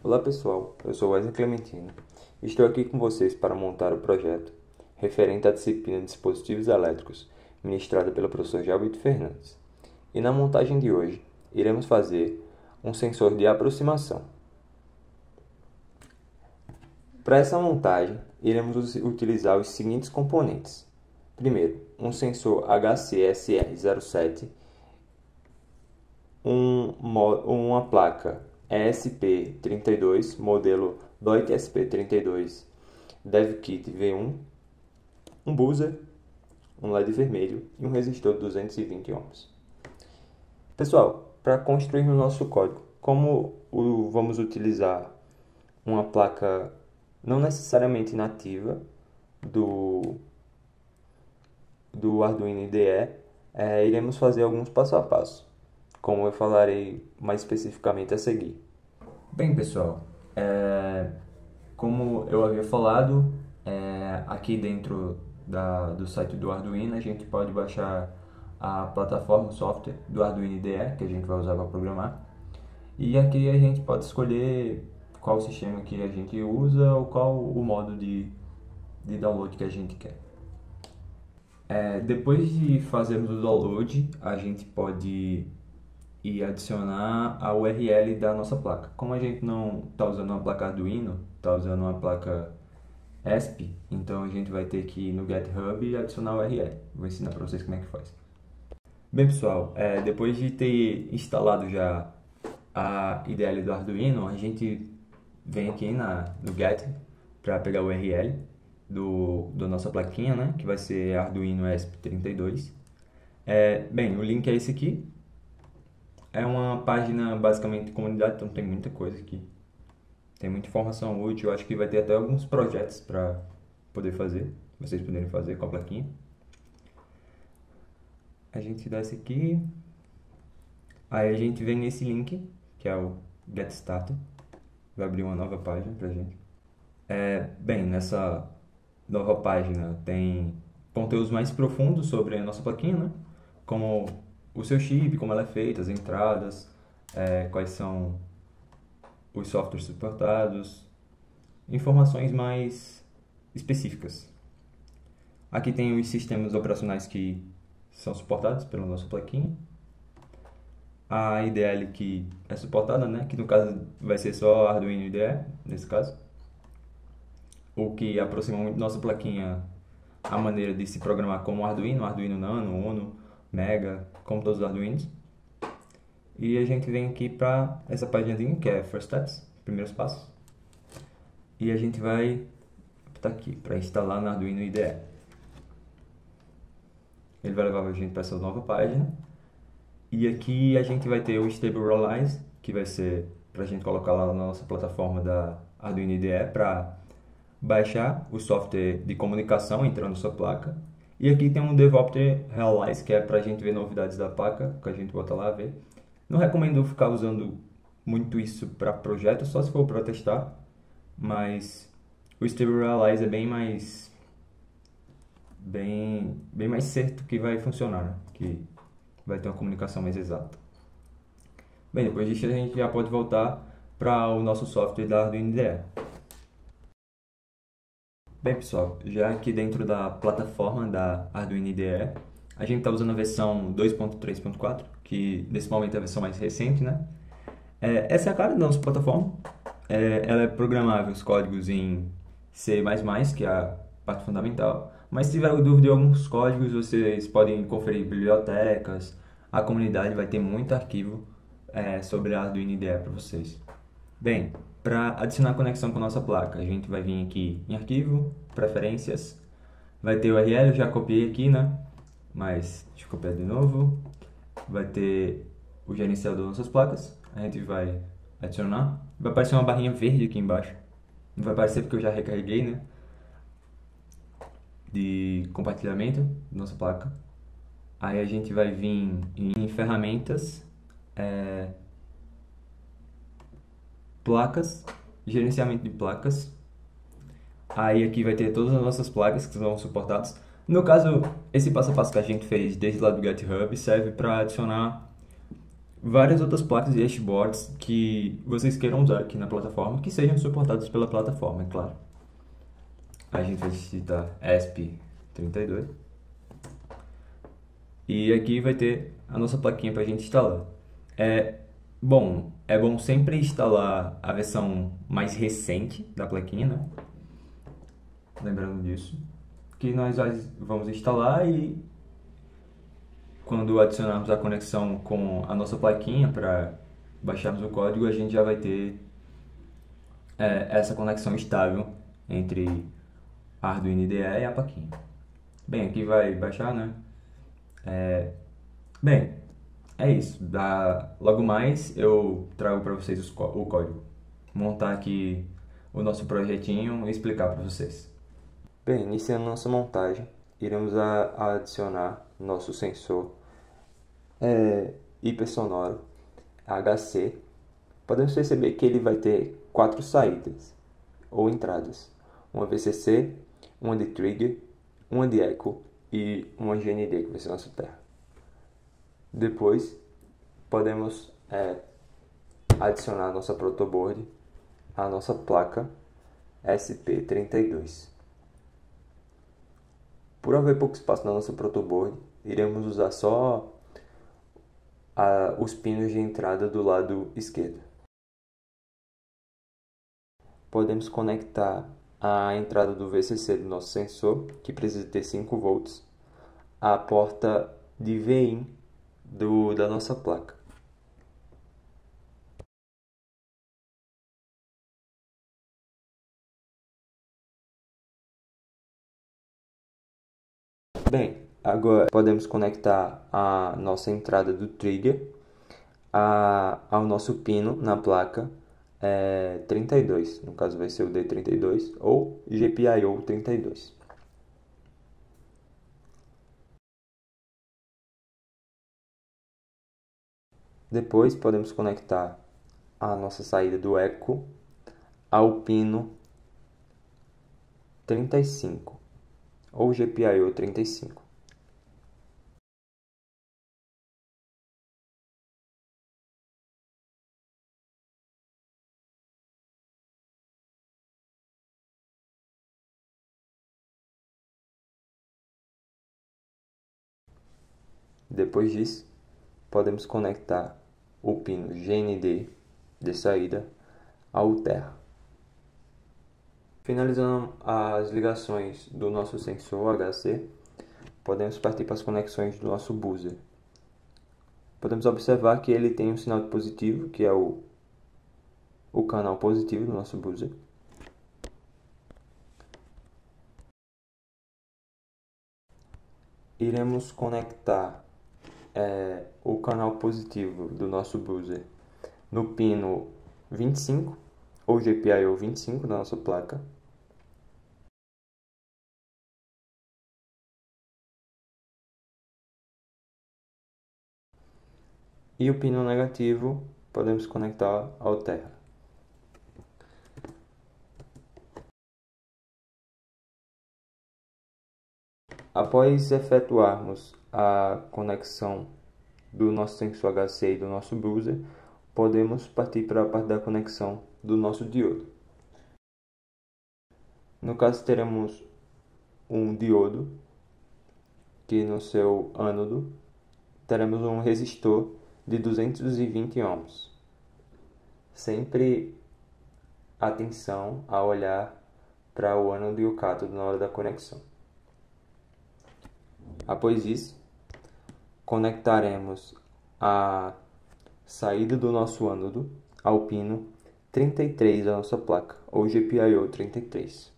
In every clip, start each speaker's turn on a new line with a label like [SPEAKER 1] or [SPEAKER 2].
[SPEAKER 1] Olá pessoal, eu sou Wesley Clementino e estou aqui com vocês para montar o projeto referente à disciplina de dispositivos elétricos ministrada pelo professor Jalvito Fernandes. E na montagem de hoje, iremos fazer um sensor de aproximação. Para essa montagem, iremos utilizar os seguintes componentes. Primeiro, um sensor HCSR07, uma placa ESP32, modelo DOIC SP32 DevKit V1, um buzzer, um LED vermelho e um resistor de 220 ohms. Pessoal, para construir o nosso código, como vamos utilizar uma placa não necessariamente nativa do Arduino IDE, iremos fazer alguns passo a passo, como eu falarei mais especificamente a seguir.
[SPEAKER 2] Bem, pessoal, como eu havia falado, aqui dentro do site do Arduino a gente pode baixar a plataforma, o software do Arduino IDE, que a gente vai usar para programar. E aqui a gente pode escolher qual sistema que a gente usa ou qual o modo de download que a gente quer. Depois de fazermos o download, a gente pode ir adicionar a URL da nossa placa. Como a gente não está usando uma placa Arduino, está usando uma placa ESP, então a gente vai ter que ir no GitHub e adicionar a URL. Vou ensinar para vocês como é que faz. Bem, pessoal, depois de ter instalado já a IDE do Arduino, a gente vem aqui no Get para pegar a URL da nossa plaquinha, né, que vai ser Arduino ESP32. Bem, o link é esse aqui. É uma página basicamente de comunidade, então tem muita coisa aqui. Tem muita informação útil, acho que vai ter até alguns projetos para poder fazer, vocês poderem fazer com a plaquinha. A gente desce aqui, aí a gente vem nesse link, que é o Get Started. Vai abrir uma nova página pra gente. Bem, nessa nova página tem conteúdos mais profundos sobre a nossa plaquinha, né? Como o seu chip, como ela é feita, as entradas, quais são os softwares suportados, informações mais específicas. Aqui tem os sistemas operacionais que são suportados pela nossa plaquinha. A IDE que é suportada, né? Que no caso vai ser só Arduino IDE, nesse caso. O que aproxima muito nossa plaquinha a maneira de se programar como Arduino, Arduino Nano, Uno, Mega, como todos os Arduinos. E a gente vem aqui para essa paginha que é First Steps, primeiros passos. E a gente vai apertar aqui para instalar no Arduino IDE. Ele vai levar a gente para essa nova página. E aqui a gente vai ter o Stable Realize, que vai ser para a gente colocar lá na nossa plataforma da Arduino IDE para baixar o software de comunicação entrando na sua placa. E aqui tem um DevOpter Realize, que é para a gente ver novidades da placa, que a gente bota lá a ver. Não recomendo ficar usando muito isso para projeto, só se for para testar, mas o Stable Realize é bem mais certo que vai funcionar, né? Que vai ter uma comunicação mais exata. Bem, depois disso a gente já pode voltar para o nosso software da Arduino IDE. Bem, pessoal, já aqui dentro da plataforma da Arduino IDE, a gente está usando a versão 2.3.4, que nesse momento é a versão mais recente, né? Essa é a cara da nossa plataforma. Ela é programável, os códigos em C++, que é a parte fundamental. Mas se tiver dúvida de alguns códigos, vocês podem conferir bibliotecas. A comunidade vai ter muito arquivo sobre a Arduino IDE para vocês. Bem, para adicionar conexão com a nossa placa, a gente vai vir aqui em Arquivo, Preferências. Vai ter o URL, eu já copiei aqui, né? Mas deixa eu copiar de novo. Vai ter o gerenciador das nossas placas. A gente vai adicionar. Vai aparecer uma barrinha verde aqui embaixo. Não vai aparecer porque eu já recarreguei, né? De compartilhamento da nossa placa. Aí a gente vai vir em Ferramentas, Placas, Gerenciamento de placas. Aí aqui vai ter todas as nossas placas que são suportadas. No caso, esse passo a passo que a gente fez desde lá do GitHub serve para adicionar várias outras placas e dashboards que vocês queiram usar aqui na plataforma, que sejam suportados pela plataforma, é claro. A gente vai citar ESP32. E aqui vai ter a nossa plaquinha para a gente instalar. É bom sempre instalar a versão mais recente da plaquinha, né? Lembrando disso. Que nós vamos instalar e quando adicionarmos a conexão com a nossa plaquinha para baixarmos o código, a gente já vai ter essa conexão estável entre a Arduino IDE e a plaquinha. Bem, aqui vai baixar, né? Bem, é isso. Logo mais eu trago para vocês o código. Montar aqui o nosso projetinho e explicar para vocês.
[SPEAKER 1] Bem, iniciando nossa montagem, iremos adicionar nosso sensor hipersonoro HC. Podemos perceber que ele vai ter 4 saídas ou entradas: uma VCC, uma de trigger, uma de echo e uma GND, que vai ser nossa terra. Depois podemos adicionar a nossa protoboard, a nossa placa SP32. Por haver pouco espaço na nossa protoboard, iremos usar só os pinos de entrada do lado esquerdo. Podemos conectar a entrada do VCC do nosso sensor, que precisa ter 5 volts, à porta de VIN da nossa placa. Bem, agora podemos conectar a nossa entrada do trigger ao nosso pino na placa 32, no caso vai ser o D32 ou GPIO 32. Depois podemos conectar a nossa saída do eco ao pino 35 ou GPIO 35. Depois disso, podemos conectar o pino GND de saída ao terra. Finalizando as ligações do nosso sensor HC, podemos partir para as conexões do nosso buzzer. Podemos observar que ele tem um sinal de positivo, que é o canal positivo do nosso buzzer. Iremos conectar o canal positivo do nosso buzzer no pino 25 ou GPIO 25 da nossa placa. E o pino negativo podemos conectar ao terra. Após efetuarmos a conexão do nosso sensor HC e do nosso buzzer, podemos partir para a parte da conexão do nosso diodo. No caso, teremos um diodo que no seu ânodo teremos um resistor de 220 ohms. Sempre atenção a olhar para o ânodo e o cátodo na hora da conexão. Após isso, conectaremos a saída do nosso ânodo ao pino 33 da nossa placa, ou GPIO 33.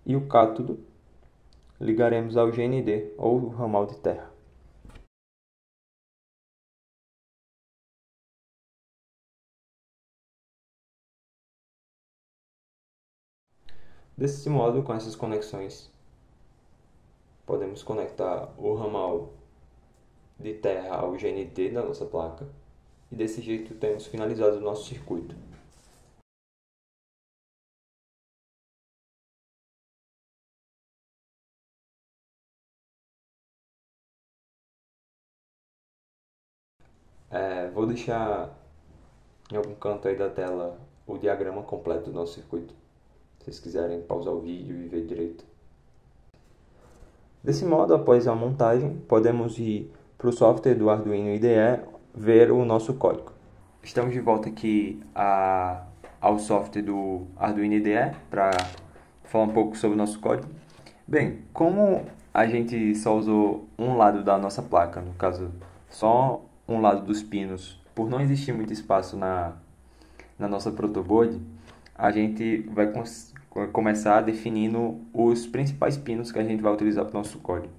[SPEAKER 1] E o cátodo ligaremos ao GND, ou ramal de terra. Desse modo, com essas conexões, podemos conectar o ramal de terra ao GNT da nossa placa. E desse jeito temos finalizado o nosso circuito. Vou deixar em algum canto aí da tela o diagrama completo do nosso circuito, se vocês quiserem pausar o vídeo e ver direito. Desse modo, após a montagem, podemos ir para o software do Arduino IDE ver o nosso código. Estamos de volta aqui ao software do Arduino IDE para falar um pouco sobre o nosso código. Bem, como a gente só usou um lado da nossa placa, no caso, só um lado dos pinos, por não existir muito espaço na nossa protoboard, a gente vai começar definindo os principais pinos que a gente vai utilizar para o nosso código,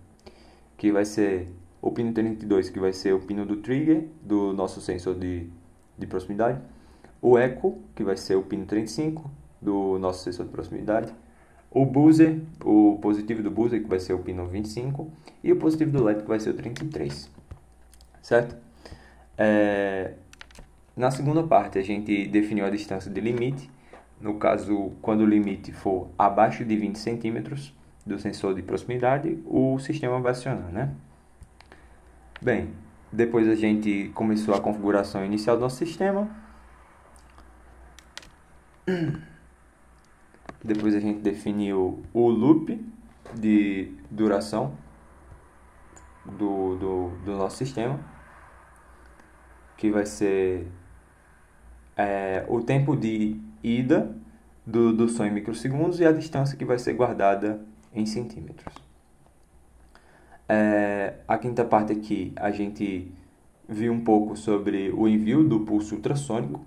[SPEAKER 1] que vai ser o pino 32, que vai ser o pino do trigger do nosso sensor de proximidade, o eco, que vai ser o pino 35 do nosso sensor de proximidade, o buzzer, o positivo do buzzer, que vai ser o pino 25, e o positivo do LED, que vai ser o 33, certo? Na segunda parte, a gente definiu a distância de limite. No caso, quando o limite for abaixo de 20 centímetros do sensor de proximidade, o sistema vai acionar, né? Bem, depois a gente começou a configuração inicial do nosso sistema. Depois a gente definiu o loop de duração do nosso sistema, que vai ser o tempo de ida do som em microsegundos e a distância que vai ser guardada em centímetros. A quinta parte aqui a gente viu um pouco sobre o envio do pulso ultrassônico.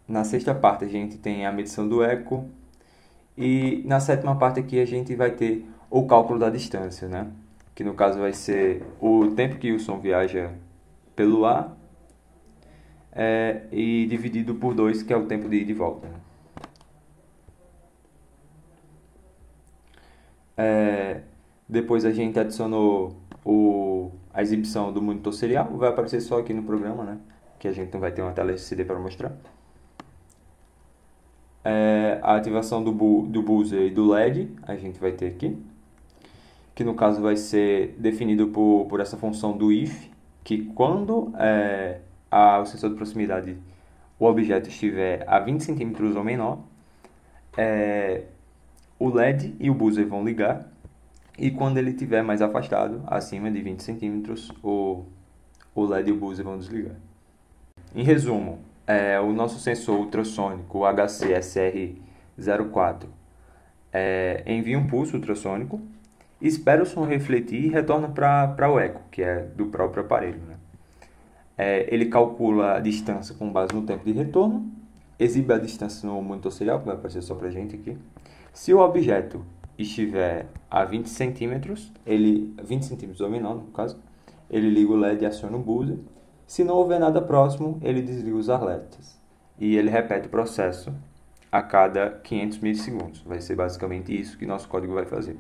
[SPEAKER 1] Na sexta parte a gente tem a medição do eco. E na sétima parte aqui a gente vai ter o cálculo da distância, né? Que no caso vai ser o tempo que o som viaja pelo ar e dividido por 2, que é o tempo de ida e volta, né? Depois a gente adicionou a exibição do monitor serial, vai aparecer só aqui no programa, né? Que a gente não vai ter uma tela LCD para mostrar. A ativação do buzzer e do LED a gente vai ter aqui, que no caso vai ser definido por essa função do if, que quando o sensor de proximidade, o objeto estiver a 20 centímetros ou menor, o LED e o buzzer vão ligar, e quando ele estiver mais afastado, acima de 20 centímetros, o LED e o buzzer vão desligar. Em resumo, o nosso sensor ultrassônico, o HC-SR04, envia um pulso ultrassônico, espera o som refletir e retorna para o eco, que é do próprio aparelho, né? Ele calcula a distância com base no tempo de retorno, exibe a distância no monitor serial, que vai aparecer só para a gente aqui. Se o objeto estiver a 20 centímetros, 20 centímetros ou menor, no caso, ele liga o LED e aciona o buzzer. Se não houver nada próximo, ele desliga os alertas. E ele repete o processo a cada 500 milissegundos. Vai ser basicamente isso que nosso código vai fazer.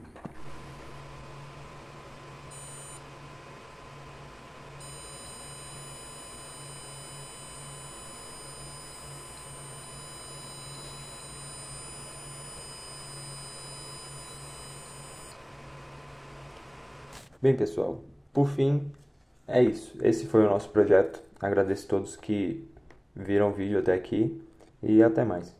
[SPEAKER 1] Bem, pessoal, por fim, é isso. Esse foi o nosso projeto. Agradeço a todos que viram o vídeo até aqui e até mais.